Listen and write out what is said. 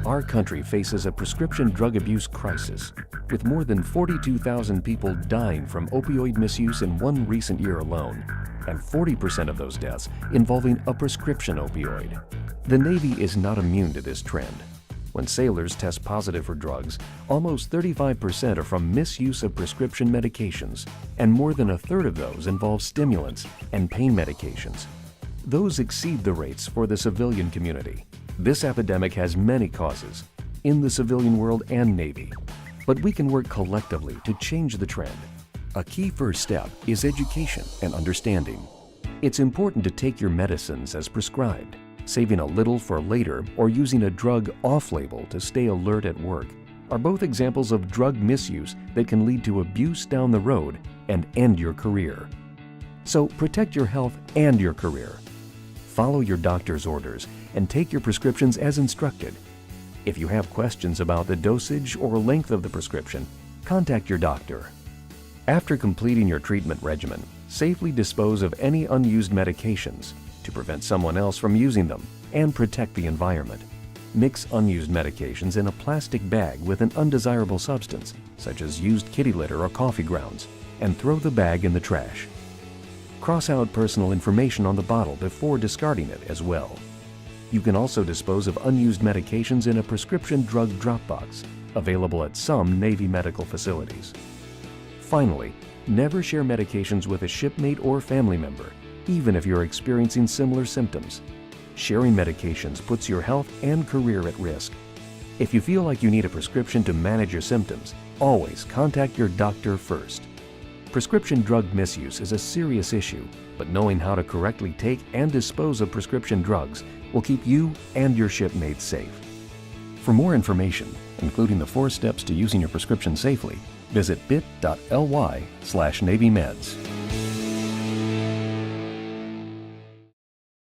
Our country faces a prescription drug abuse crisis, with more than 42,000 people dying from opioid misuse in one recent year alone, and 40% of those deaths involving a prescription opioid. The Navy is not immune to this trend. When sailors test positive for drugs, almost 35% are from misuse of prescription medications, and more than a third of those involve stimulants and pain medications. Those exceed the rates for the civilian community. This epidemic has many causes, in the civilian world and Navy, but we can work collectively to change the trend. A key first step is education and understanding. It's important to take your medicines as prescribed. Saving a little for later or using a drug off-label to stay alert at work are both examples of drug misuse that can lead to abuse down the road and end your career. So protect your health and your career. Follow your doctor's orders and take your prescriptions as instructed. If you have questions about the dosage or length of the prescription, contact your doctor. After completing your treatment regimen, safely dispose of any unused medications to prevent someone else from using them and protect the environment. Mix unused medications in a plastic bag with an undesirable substance, such as used kitty litter or coffee grounds, and throw the bag in the trash. Cross out personal information on the bottle before discarding it as well. You can also dispose of unused medications in a prescription drug drop box, available at some Navy medical facilities. Finally, never share medications with a shipmate or family member, even if you're experiencing similar symptoms. Sharing medications puts your health and career at risk. If you feel like you need a prescription to manage your symptoms, always contact your doctor first. Prescription drug misuse is a serious issue, but knowing how to correctly take and dispose of prescription drugs will keep you and your shipmates safe. For more information, including the 4 steps to using your prescription safely, visit bit.ly/NavyMeds.